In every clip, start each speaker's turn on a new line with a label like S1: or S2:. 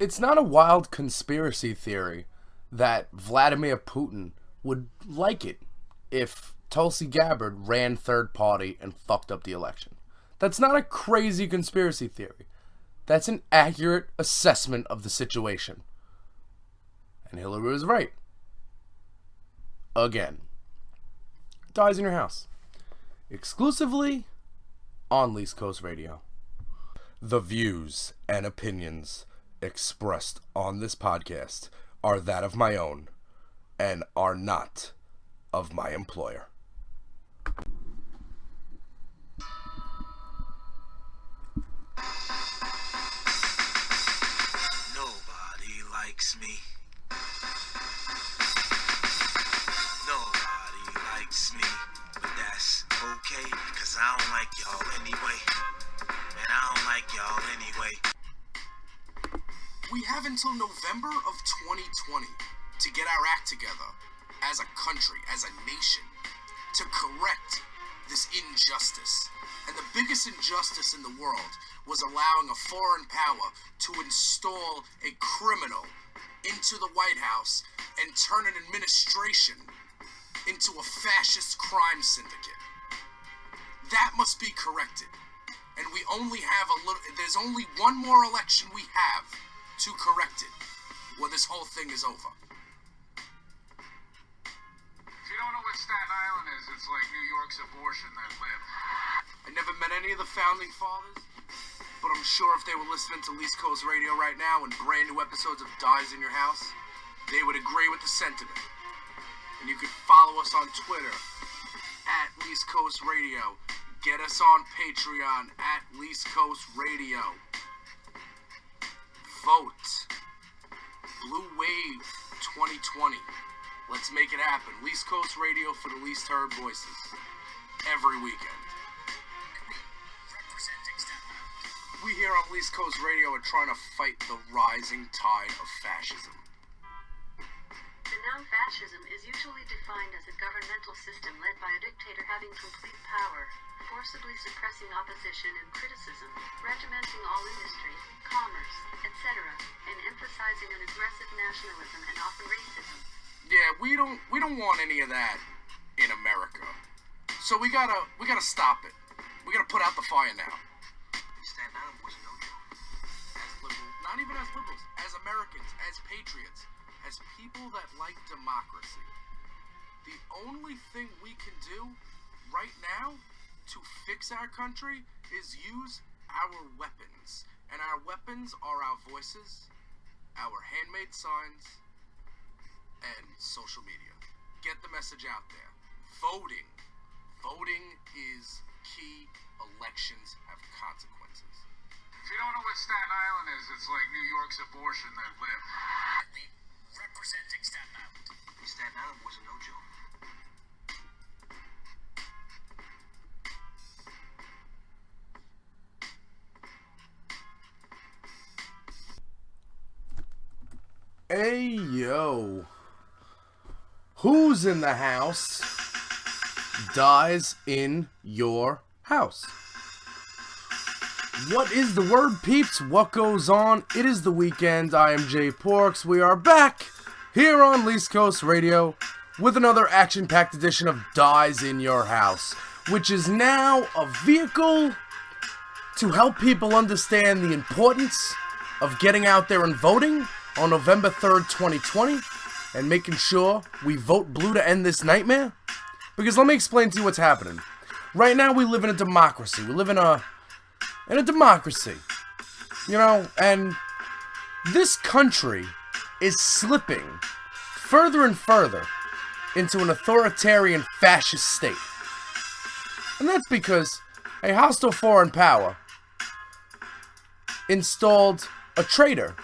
S1: It's not a wild conspiracy theory that Vladimir Putin would like it if Tulsi Gabbard ran third party and fucked up the election. That's not a crazy conspiracy theory. That's an accurate assessment of the situation. And Hillary was right. Again. Dyze in your house. Exclusively on East Coast Radio. The views and opinions expressed on this podcast are that of my own and are not of my employer.
S2: Nobody likes me. Nobody likes me. But that's okay, cause I don't like y'all anyway. And I don't like y'all anyway.
S3: We have until November of 2020 to get our act together as a country, as a nation, to correct this injustice. And the biggest injustice in the world was allowing a foreign power to install a criminal into the White House and turn an administration into a fascist crime syndicate. That must be corrected. And we only have there's only one more election we have to correct it, or this whole thing is over.
S4: If you don't know what Staten Island is, it's like New York's abortion that lived.
S3: I never met any of the founding fathers, but I'm sure if they were listening to East Coast Radio right now and brand new episodes of Dyze in your house, they would agree with the sentiment. And you can follow us on Twitter at East Coast Radio. Get us on Patreon at East Coast Radio. Vote. Blue Wave 2020. Let's make it happen. East Coast Radio for the least heard voices. Every weekend. We here on East Coast Radio are trying to fight the rising tide of fascism.
S5: The noun fascism is usually defined as a governmental system led by a dictator having complete power, forcibly suppressing opposition and criticism, regimenting all industry, commerce, etc., and emphasizing an aggressive nationalism and often racism.
S3: Yeah, we don't want any of that in America. So we gotta stop it. We gotta put out the fire now. Staten Island was no joke. As liberals, not even as liberals, as Americans, as patriots, as people that like democracy. The only thing we can do right now to fix our country is use our weapons. And our weapons are our voices, our handmade signs, and social media. Get the message out there. Voting. Voting is key. Elections have consequences.
S4: If you don't know what Staten Island is, it's like New York's abortion that lived.
S2: Representing Staten Island.
S3: Staten Island was no joke.
S1: Hey, yo. Who's in the house? Dyze in your house. What is the word, peeps? What goes on? It is the weekend. I am Jay Porks. We are back here on East Coast Radio with another action-packed edition of Dyze in your house, which is now a vehicle to help people understand the importance of getting out there and voting on November 3rd, 2020, and making sure we vote blue to end this nightmare. Because let me explain to you what's happening. Right now we live in a democracy. We live in a democracy. You know, and this country is slipping further and further into an authoritarian fascist state. And that's because a hostile foreign power installed a traitor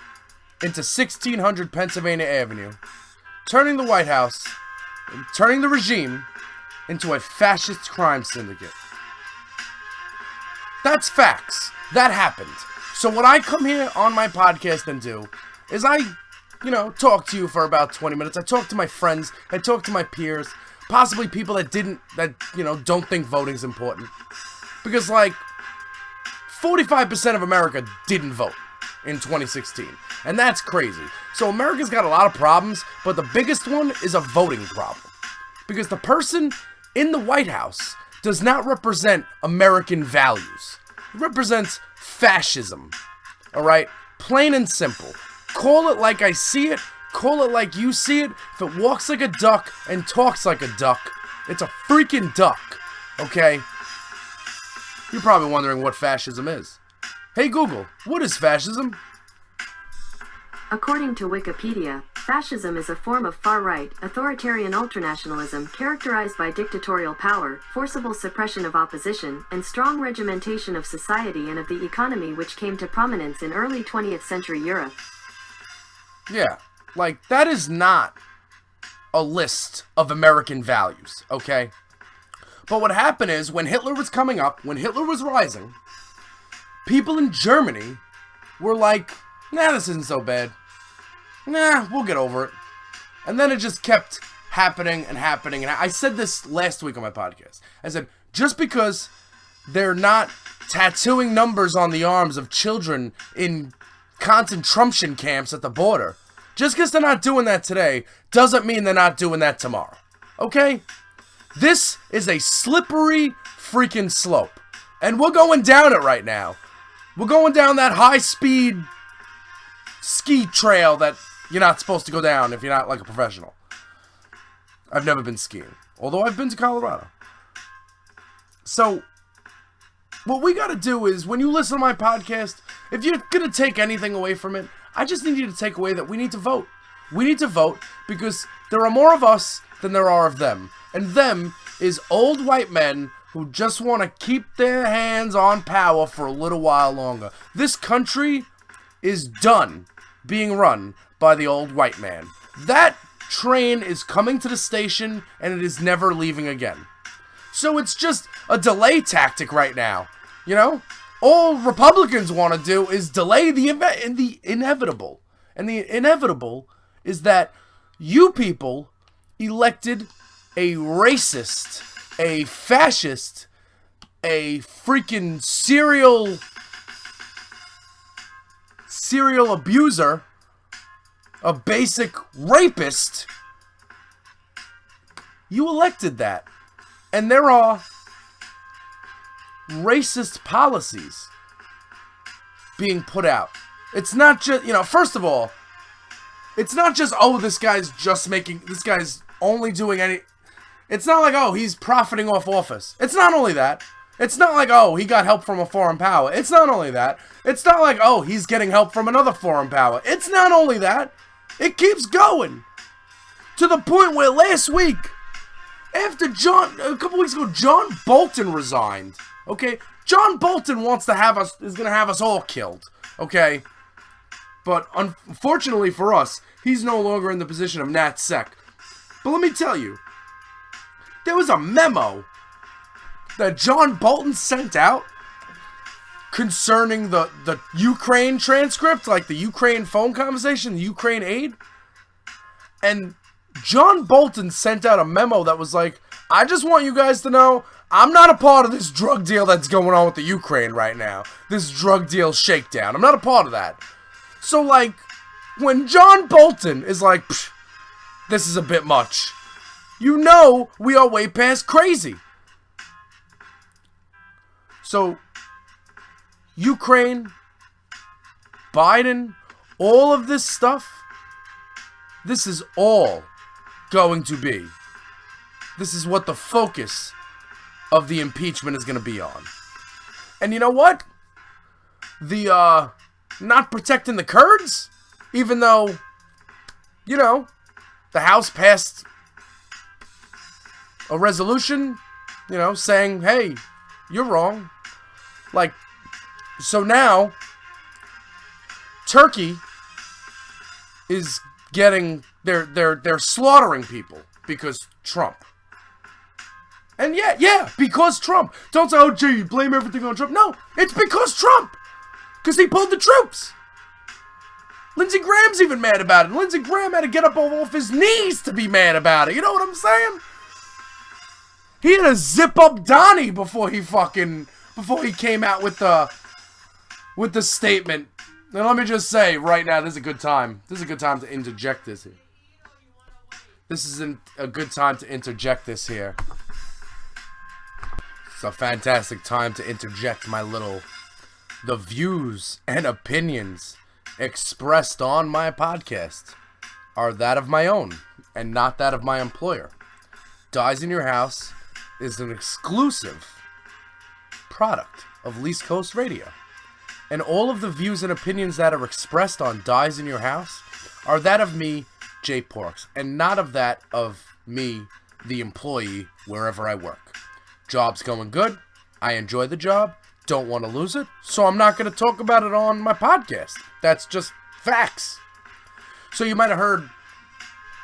S1: into 1600 Pennsylvania Avenue, turning the White House, turning the regime into a fascist crime syndicate. That's facts. That happened. So what I come here on my podcast and do is I talk to you for about 20 minutes. I talk to my friends. I talk to my peers. Possibly people that don't think voting's important. Because, 45% of America didn't vote. in 2016. And that's crazy. So America's got a lot of problems, but the biggest one is a voting problem. Because the person in the White House does not represent American values. It represents fascism. Alright? Plain and simple. Call it like I see it. Call it like you see it. If it walks like a duck and talks like a duck, it's a freaking duck. Okay? You're probably wondering what fascism is. Hey Google, what is fascism?
S5: According to Wikipedia, fascism is a form of far-right, authoritarian ultranationalism characterized by dictatorial power, forcible suppression of opposition, and strong regimentation of society and of the economy, which came to prominence in early 20th century Europe.
S1: Yeah, like, that is not a list of American values, okay? But what happened is, when Hitler was coming up, when Hitler was rising, people in Germany were like, nah, this isn't so bad. Nah, we'll get over it. And then it just kept happening and happening. And I said this last week on my podcast. I said, just because they're not tattooing numbers on the arms of children in concentration camps at the border, just because they're not doing that today, doesn't mean they're not doing that tomorrow. Okay? This is a slippery freaking slope. And we're going down it right now. We're going down that high-speed ski trail that you're not supposed to go down if you're not like a professional. I've never been skiing, although I've been to Colorado. So, what we gotta do is, when you listen to my podcast, if you're gonna take anything away from it, I just need you to take away that we need to vote. We need to vote because there are more of us than there are of them. And them is old white men who just want to keep their hands on power for a little while longer. This country is done being run by the old white man. That train is coming to the station and it is never leaving again. So it's just a delay tactic right now. You know? All Republicans want to do is delay the inevitable. And the inevitable is that you people elected a racist, a fascist, a freaking serial abuser, a basic rapist. You elected that. And there are racist policies being put out. It's not just, first of all, it's not just, oh, this guy's only doing any, it's not like, oh, he's profiting off office. It's not only that. It's not like, oh, he got help from a foreign power. It's not only that. It's not like, oh, he's getting help from another foreign power. It's not only that. It keeps going. To the point where last week, a couple weeks ago, John Bolton resigned. Okay? John Bolton is gonna have us all killed. Okay? But unfortunately for us, he's no longer in the position of NatSec. But let me tell you, there was a memo that John Bolton sent out concerning the Ukraine transcript, like the Ukraine phone conversation, the Ukraine aid. And John Bolton sent out a memo that was like, I just want you guys to know, I'm not a part of this drug deal that's going on with the Ukraine right now. This drug deal shakedown. I'm not a part of that. So, like, when John Bolton is like, this is a bit much, you know we are way past crazy. So, Ukraine, Biden, all of this stuff, this is all going to be. This is what the focus of the impeachment is going to be on. And you know what? The, not protecting the Kurds, even though, the House passed a resolution, saying, hey, you're wrong. Like, so now, Turkey is getting, they're slaughtering people because Trump. And yeah, because Trump. Don't say, oh, gee, you blame everything on Trump. No, it's because Trump. Because he pulled the troops. Lindsey Graham's even mad about it. Lindsey Graham had to get up off his knees to be mad about it. You know what I'm saying? He had to zip up Donnie before he came out with the statement Now let me just say right now, this is a good time. This is a good time to interject this here. This isn't a good time to interject this here. It's a fantastic time to interject the views and opinions expressed on my podcast are that of my own and not that of my employer. Dyze in Your House is an exclusive product of Least Coast Radio. And all of the views and opinions that are expressed on Dyze in Your House are that of me, Jay Porks, and not of that of me, the employee, wherever I work. Job's going good. I enjoy the job. Don't want to lose it. So I'm not going to talk about it on my podcast. That's just facts. So you might have heard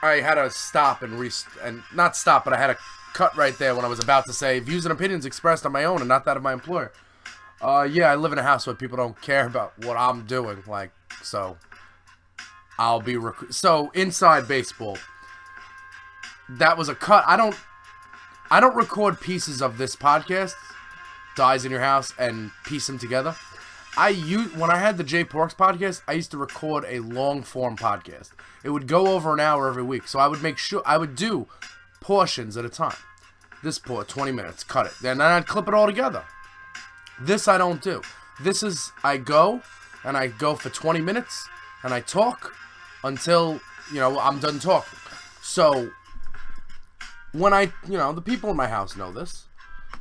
S1: I had to stop and not stop, but I had to cut right there when I was about to say views and opinions expressed on my own and not that of my employer. Yeah, I live in a house where people don't care about what I'm doing, so I'll be so inside baseball. That was a cut. I don't record pieces of this podcast, Dyze in Your House, and piece them together. When I had the Jay Porks podcast, I used to record a long form podcast. It would go over an hour every week, so I would make sure I would do portions at a time. This 20 minutes, cut it. Then I'd clip it all together. This I don't do. This is, I go for 20 minutes, and I talk until, I'm done talking. So, when the people in my house know this.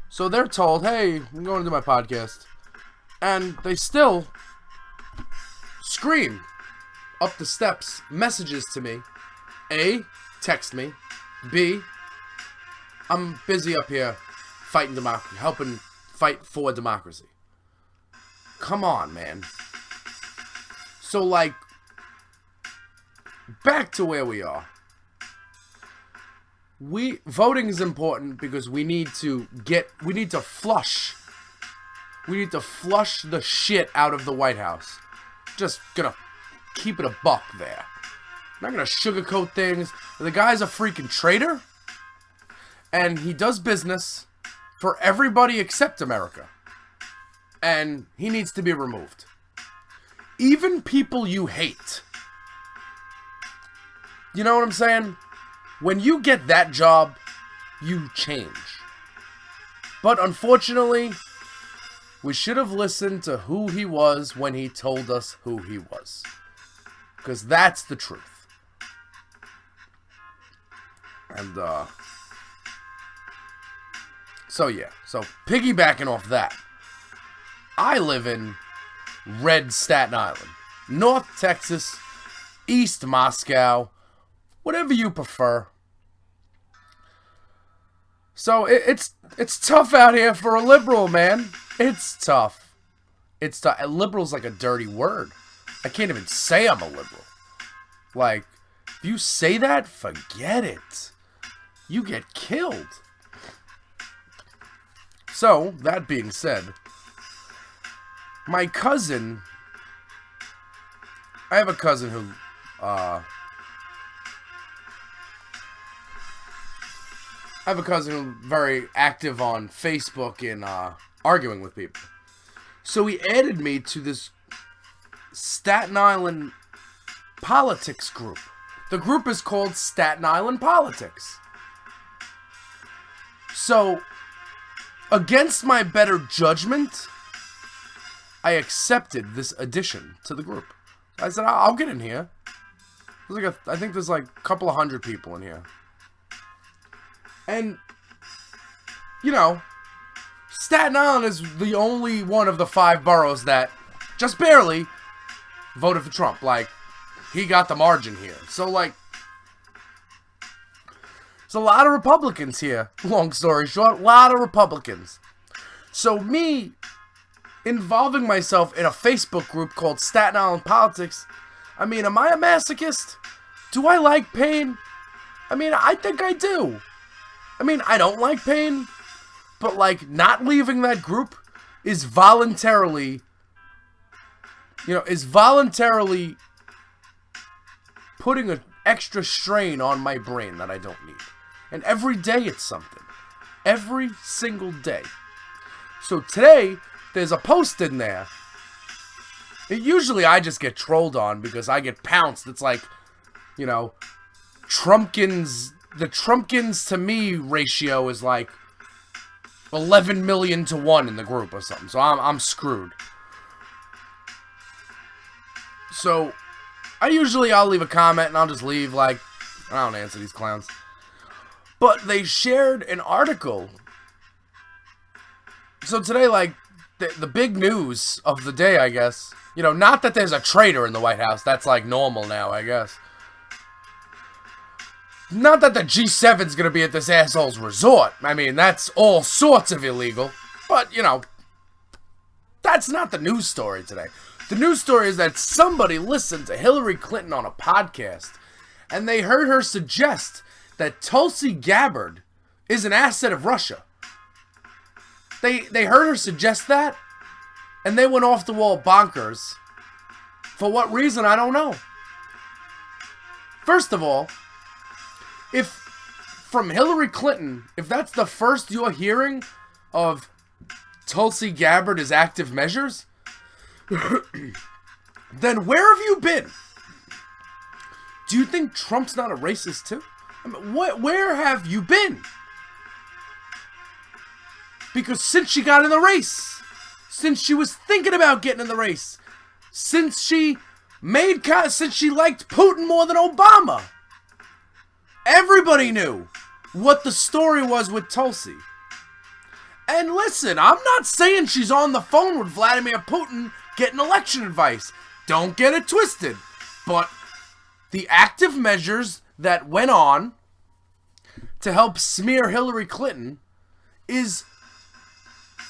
S1: So they're told, hey, I'm going to do my podcast. And they still scream up the steps messages to me. A, text me. B, I'm busy up here fighting democracy, helping fight for democracy. Come on, man. So, back to where we are. Voting is important because we need to flush the shit out of the White House. Just gonna keep it a buck there. I'm not gonna sugarcoat things. The guy's a freaking traitor. And he does business for everybody except America. And he needs to be removed. Even people you hate. You know what I'm saying? When you get that job, you change. But unfortunately, we should have listened to who he was when he told us who he was. Because that's the truth. And, so piggybacking off that, I live in Red Staten Island, North Texas, East Moscow, whatever you prefer. So it's tough out here for a liberal, man. It's tough. It's tough. Liberal's like a dirty word. I can't even say I'm a liberal. If you say that, forget it. You get killed. So, that being said, my cousin, I have a cousin who, very active on Facebook in, arguing with people. So he added me to this Staten Island politics group. The group is called Staten Island Politics. So, against my better judgment, I accepted this addition to the group. I said, I'll get in here. I think there's a couple of hundred people in here. And, Staten Island is the only one of the 5 boroughs that just barely voted for Trump. He got the margin here. So, there's a lot of Republicans here. Long story short, a lot of Republicans. So me involving myself in a Facebook group called Staten Island Politics, am I a masochist? Do I like pain? I think I do. I don't like pain, but not leaving that group is voluntarily putting an extra strain on my brain that I don't need. And every day it's something. Every single day. So today, there's a post in there Usually I just get trolled on because I get pounced. It's like, you know, the Trumpkins to me ratio is like 11 million to 1 in the group or something. So I'm screwed. So I'll leave a comment and I'll just leave, like, I don't answer these clowns. But they shared an article. So today, like, the big news of the day, I guess, you know, not that there's a traitor in the White House. That's, like, normal now, I guess. Not that the G7's gonna be at this asshole's resort. I mean, that's all sorts of illegal. But, you know, that's not the news story today. The news story is that somebody listened to Hillary Clinton on a podcast, and they heard her suggest that Tulsi Gabbard is an asset of Russia. They heard her suggest that, and they went off the wall bonkers. For what reason, I don't know. First of all, if from Hillary Clinton, if that's the first you're hearing of Tulsi Gabbard as active measures, then where have you been? Do you think Trump's not a racist too? I mean, where have you been? Because since she got in the race, since she was thinking about getting in the race, since she liked Putin more than Obama, everybody knew what the story was with Tulsi. And listen, I'm not saying she's on the phone with Vladimir Putin getting election advice. Don't get it twisted. But the active measures that went on to help smear Hillary Clinton is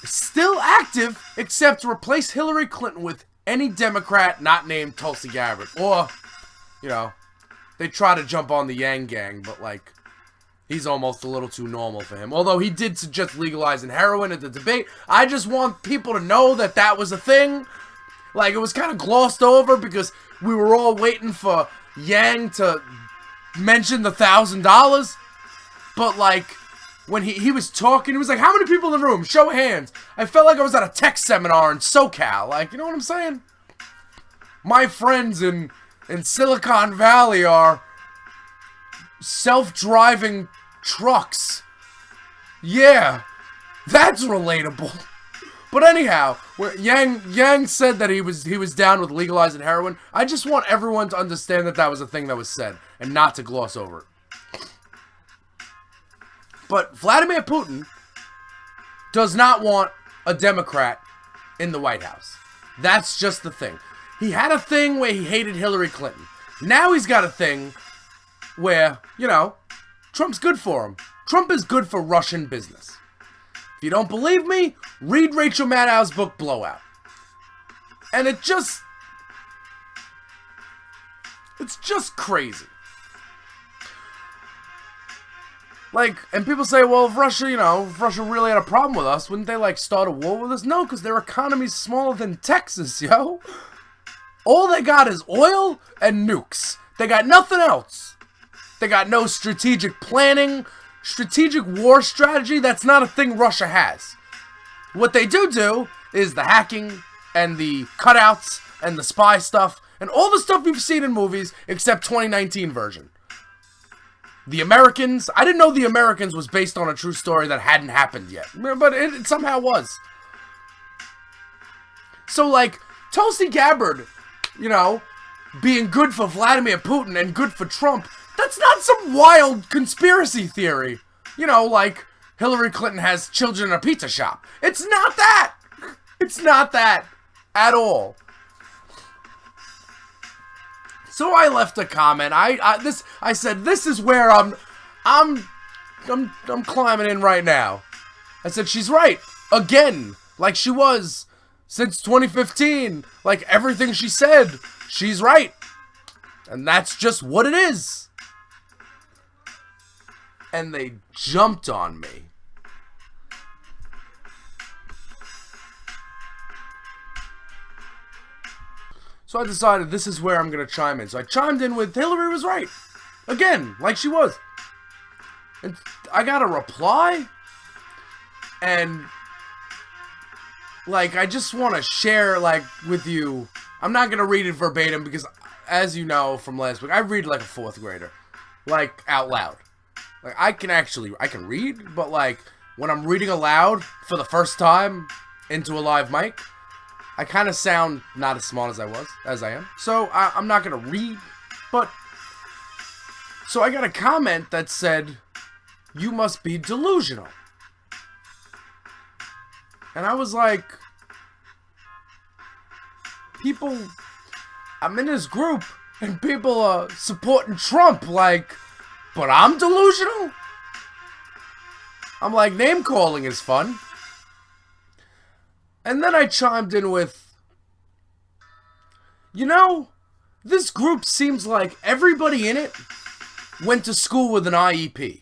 S1: still active, except replace Hillary Clinton with any Democrat not named Tulsi Gabbard. Or, you know, they try to jump on the Yang Gang, but, like, he's almost a little too normal for him. Although he did suggest legalizing heroin at the debate. I just want people to know that that was a thing. Like, it was kind of glossed over because we were all waiting for Yang to mention the $1,000. But, like, when he was talking, he was like, how many people in the room? Show of hands. I felt like I was at a tech seminar in SoCal. Like, you know what I'm saying? My friends in Silicon Valley are self-driving trucks. Yeah, that's relatable. But anyhow, Yang said that he was down with legalizing heroin. I just want everyone to understand that that was a thing that was said and not to gloss over it. But Vladimir Putin does not want a Democrat in the White House. That's just the thing. He had a thing where he hated Hillary Clinton. Now he's got a thing where, you know, Trump's good for him. Trump is good for Russian business. If you don't believe me, read Rachel Maddow's book, Blowout. And it's just crazy. Like, and people say, well, if Russia really had a problem with us, wouldn't they, like, start a war with us? No, because their economy's smaller than Texas, yo. All they got is oil and nukes. They got nothing else. They got no strategic planning, strategic war strategy. That's not a thing Russia has. What they do is the hacking and the cutouts and the spy stuff and all the stuff we've seen in movies except 2019 version. The Americans, I didn't know The Americans was based on a true story that hadn't happened yet, but it somehow was. So, like, Tulsi Gabbard, you know, being good for Vladimir Putin and good for Trump, that's not some wild conspiracy theory. You know, like, Hillary Clinton has children in a pizza shop. It's not that. It's not that at all. So I left a comment. I said, this is where I'm climbing in right now. I said, she's right. Again, like she was since 2015. Like everything she said, she's right. And that's just what it is. And they jumped on me. So I decided this is where I'm going to chime in. So I chimed in with Hillary was right. Again, like she was. And I got a reply. And, like, I just want to share, like, with you. I'm not gonna read it verbatim because, as you know from last week, I read like a 4th grader. Like, out loud. Like, I can read, but like, when I'm reading aloud for the first time into a live mic, I kind of sound not as smart as I am. So, I'm not gonna read, but... So I got a comment that said, "You must be delusional." And I was like, I'm in this group, and people are supporting Trump, like, but I'm delusional? I'm like, name calling is fun. And then I chimed in with, you know, this group seems like everybody in it went to school with an IEP.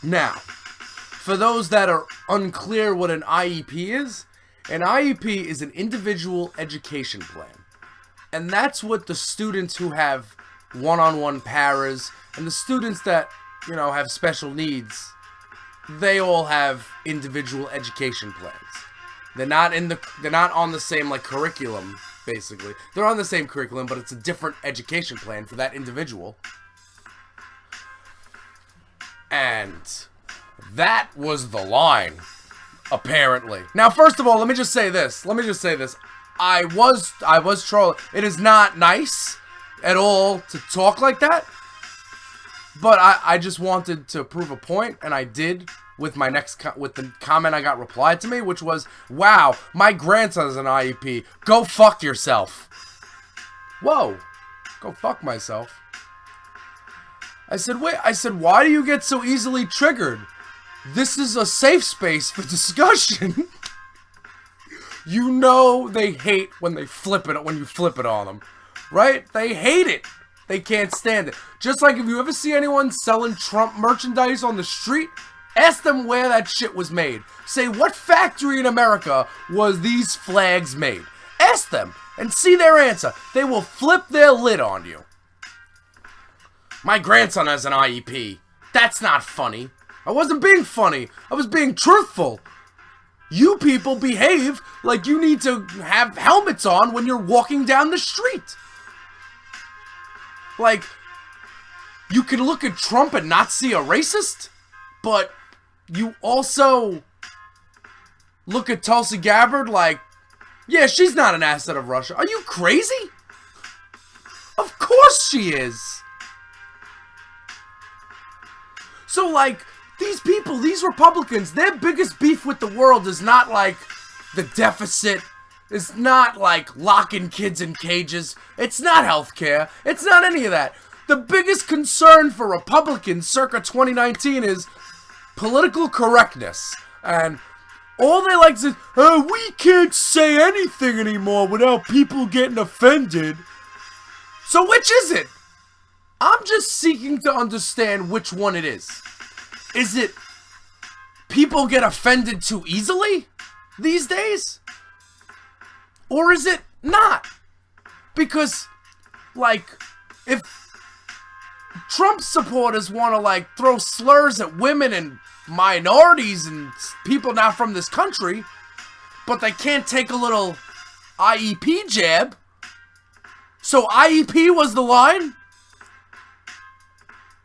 S1: Now, for those that are unclear what an IEP is, an IEP is an individual education plan. And that's what the students who have one-on-one paras and the students that, you know, have special needs, they all have individual education plans. They're not on the same like curriculum, basically. They're on the same curriculum, but it's a different education plan for that individual. And that was the line, apparently. Now, first of all, let me just say this. I was trolling. It is not nice at all to talk like that. But I just wanted to prove a point, and I did with my with the comment I got replied to me, which was, "Wow, my grandson has an IEP. Go fuck yourself." Whoa, go fuck myself. I said, wait. I said, why do you get so easily triggered? This is a safe space for discussion. You know they hate when you flip it on them, right? They hate it. They can't stand it. Just like if you ever see anyone selling Trump merchandise on the street, ask them where that shit was made. Say, what factory in America was these flags made? Ask them and see their answer. They will flip their lid on you. My grandson has an IEP. That's not funny. I wasn't being funny. I was being truthful. You people behave like you need to have helmets on when you're walking down the street. Like, you can look at Trump and not see a racist, but you also look at Tulsi Gabbard like, yeah, she's not an asset of Russia. Are you crazy? Of course she is. So, like, these people, these Republicans, their biggest beef with the world is not, like, the deficit. It's not, like, locking kids in cages. It's not healthcare. It's not any of that. The biggest concern for Republicans circa 2019 is political correctness. And all they like to say, oh, we can't say anything anymore without people getting offended. So which is it? I'm just seeking to understand which one it is. Is it people get offended too easily these days? Or is it not? Because, like, if Trump supporters want to, like, throw slurs at women and minorities and people not from this country, but they can't take a little IEP jab, so IEP was the line?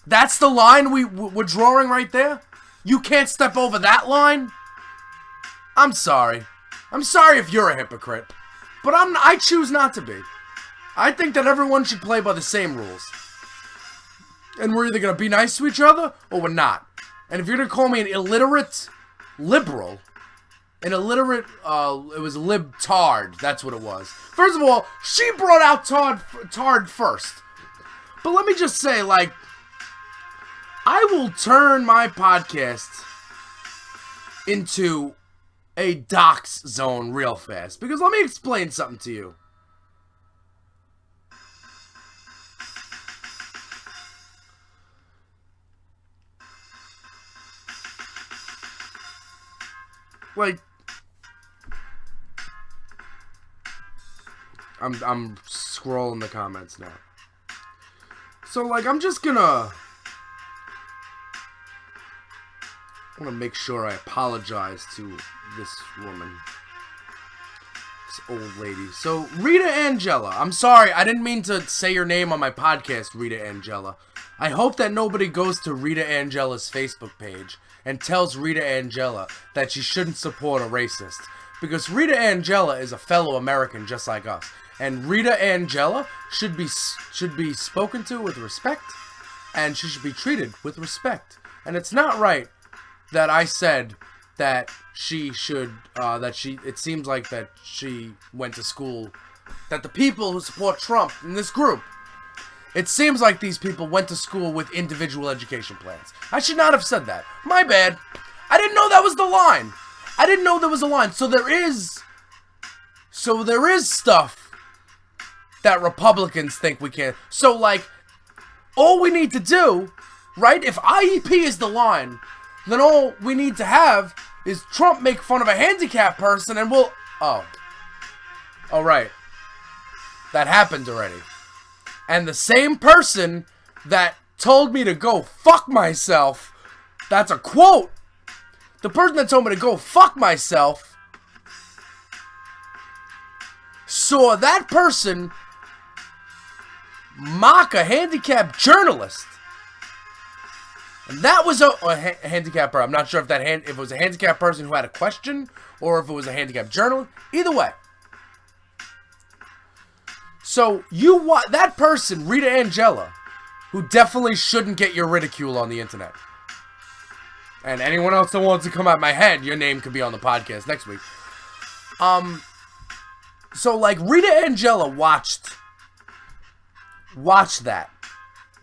S1: That's the line we're drawing right there? You can't step over that line? I'm sorry. I'm sorry if you're a hypocrite. But I choose not to be. I think that everyone should play by the same rules. And we're either going to be nice to each other, or we're not. And if you're going to call me an illiterate liberal, it was libtard, that's what it was. First of all, she brought out tard first. But let me just say, like, I will turn my podcast into a dox zone real fast. Because let me explain something to you. Like, I'm scrolling the comments now. So, like, I'm just gonna... I want to make sure I apologize to this woman. old lady. So, Rita Angela. I'm sorry, I didn't mean to say your name on my podcast, Rita Angela. I hope that nobody goes to Rita Angela's Facebook page and tells Rita Angela that she shouldn't support a racist. Because Rita Angela is a fellow American just like us. And Rita Angela should be spoken to with respect. And she should be treated with respect. And it's not right that I said that she should, it seems like that she went to school, that the people who support Trump in this group, it seems like these people went to school with individual education plans. I should not have said that. My bad. I didn't know that was the line. I didn't know there was a line. So there is stuff that Republicans think we can. So, like, all we need to do, right, if IEP is the line, then all we need to have is Trump make fun of a handicapped person and we'll... Oh, right. That happened already. And the same person that told me to go fuck myself, that's a quote. The person that told me to go fuck myself saw that person mock a handicapped journalist. And that was a handicapped person. I'm not sure if it was a handicapped person who had a question or if it was a handicapped journalist. Either way. So, that person, Rita Angela, who definitely shouldn't get your ridicule on the internet. And anyone else that wants to come at my head, your name could be on the podcast next week. So, like, Rita Angela watched that.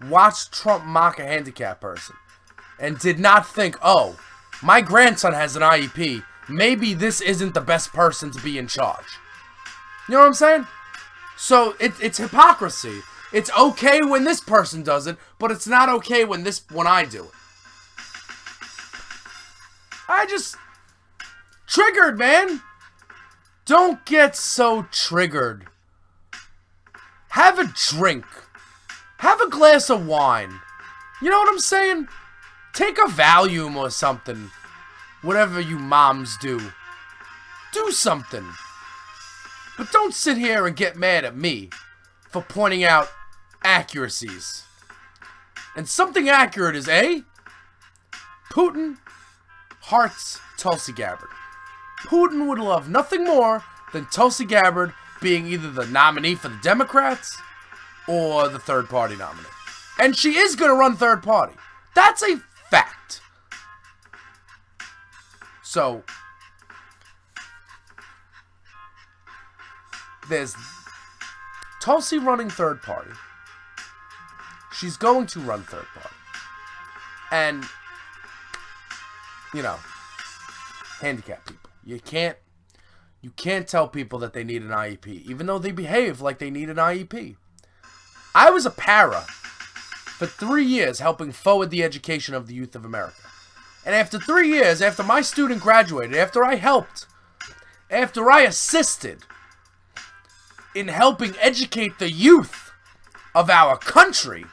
S1: Watched Trump mock a handicapped person. And did not think, oh, my grandson has an IEP. Maybe this isn't the best person to be in charge. You know what I'm saying? So, it's hypocrisy. It's okay when this person does it, but it's not okay when I do it. I just... Triggered, man! Don't get so triggered. Have a drink. Have a glass of wine. You know what I'm saying? Take a Valium or something. Whatever you moms do. Do something. But don't sit here and get mad at me for pointing out accuracies. And something accurate is A, Putin hearts Tulsi Gabbard. Putin would love nothing more than Tulsi Gabbard being either the nominee for the Democrats or the third party nominee. And she is going to run third party. That's a fact. So, there's Tulsi running third party. She's going to run third party. And, you know, handicapped people. You can't tell people that they need an IEP, even though they behave like they need an IEP. I was a para for 3 years helping forward the education of the youth of America. And after 3 years, after my student graduated, after I assisted in helping educate the youth of our country,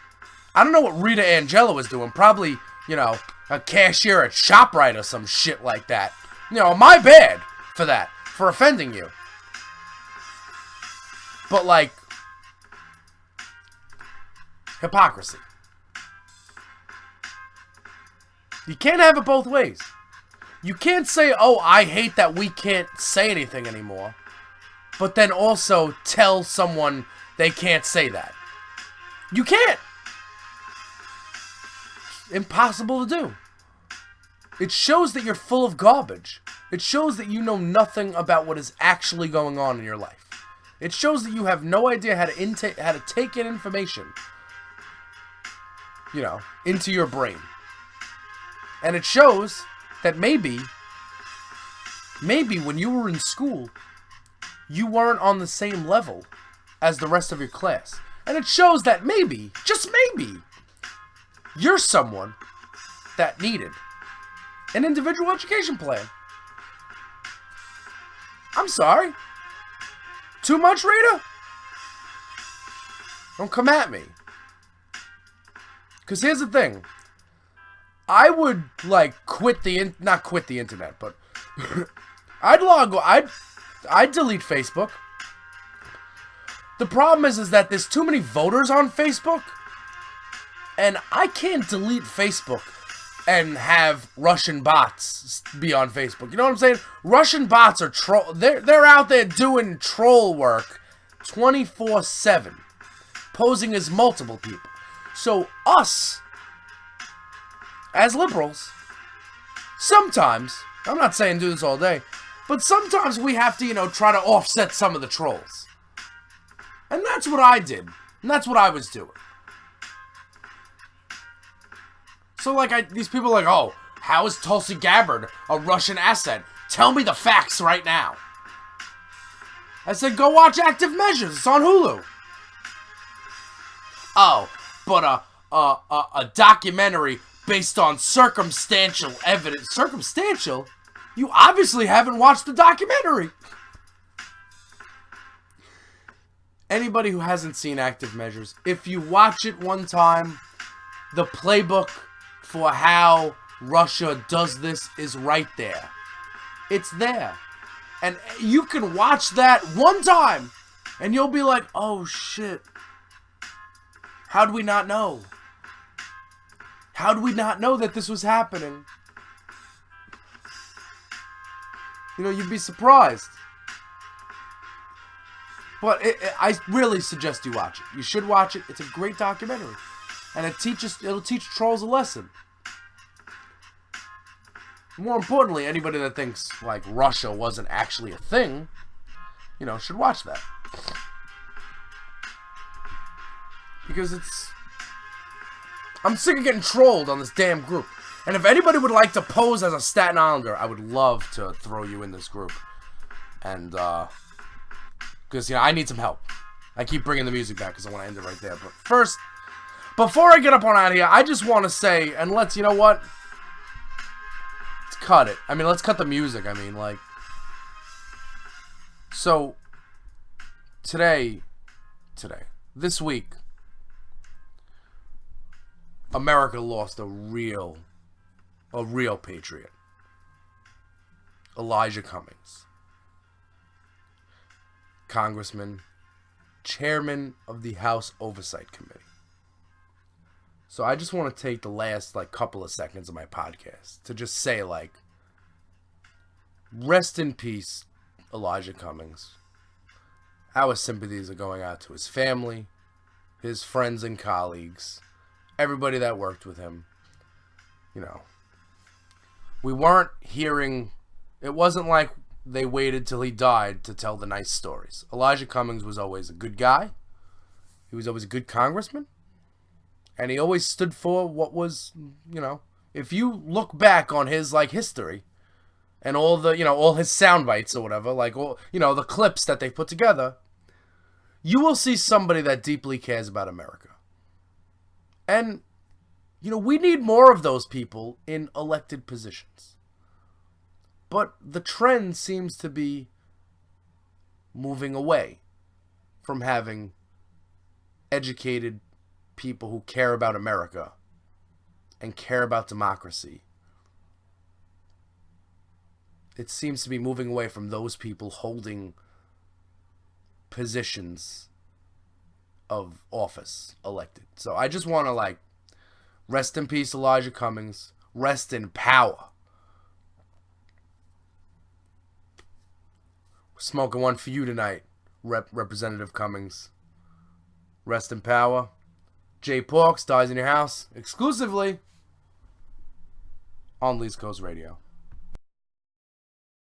S1: I don't know what Rita Angela was doing. Probably, you know, a cashier at ShopRite or some shit like that. You know, my bad for that, for offending you. But, like, hypocrisy. You can't have it both ways. You can't say, oh, I hate that we can't say anything anymore, but then also tell someone they can't say that. You can't. Impossible to do. It shows that you're full of garbage. It shows that you know nothing about what is actually going on in your life. It shows that you have no idea how to take in information, you know, into your brain. And it shows that maybe when you were in school, you weren't on the same level as the rest of your class. And it shows that maybe, just maybe, you're someone that needed an individual education plan. I'm sorry. Too much, Rita? Don't come at me. Because here's the thing. I would, like, not quit the internet, but I'd I'd delete Facebook. The problem is that there's too many voters on Facebook, and I can't delete Facebook and have Russian bots be on Facebook. You know what I'm saying? Russian bots are they're out there doing troll work 24/7, posing as multiple people. So us, as liberals, sometimes, I'm not saying do this all day, but sometimes we have to, try to offset some of the trolls. And that's what I did. And that's what I was doing. So, these people are like, oh, how is Tulsi Gabbard a Russian asset? Tell me the facts right now. I said, go watch Active Measures. It's on Hulu. Oh, but a documentary based on circumstantial evidence. Circumstantial? You obviously haven't watched the documentary. Anybody who hasn't seen Active Measures, if you watch it one time, the playbook for how Russia does this is right there. It's there. And you can watch that one time, and you'll be like, oh shit. How did we not know? How did we not know that this was happening? You'd be surprised. But I really suggest you watch it. You should watch it. It's a great documentary. And it'll teach trolls a lesson. More importantly, anybody that thinks, Russia wasn't actually a thing, should watch that. Because I'm sick of getting trolled on this damn group. And if anybody would like to pose as a Staten Islander, I would love to throw you in this group. And, because, I need some help. I keep bringing the music back because I want to end it right there. But first, before I get up on out of here, I just want to say, and you know what? Let's cut it. Let's cut the music. So, this week, America lost a real patriot. Elijah Cummings. Congressman, chairman of the House Oversight Committee. So I just want to take the last couple of seconds of my podcast to just say rest in peace, Elijah Cummings. Our sympathies are going out to his family, his friends and colleagues, everybody that worked with him. We weren't hearing, it wasn't like they waited till he died to tell the nice stories. Elijah Cummings was always a good guy. He was always a good congressman. And he always stood for what was, if you look back on his, history and all the, all his sound bites or whatever, all, the clips that they put together, you will see somebody that deeply cares about America. And, we need more of those people in elected positions. But the trend seems to be moving away from having educated people who care about America and care about democracy. It seems to be moving away from those people holding positions of office elected. So I just want to rest in peace, Elijah Cummings. Rest in power. Smoking one for you tonight, Representative Cummings. Rest in power. Jay Porks, Dyze in your house, exclusively on East Coast Radio.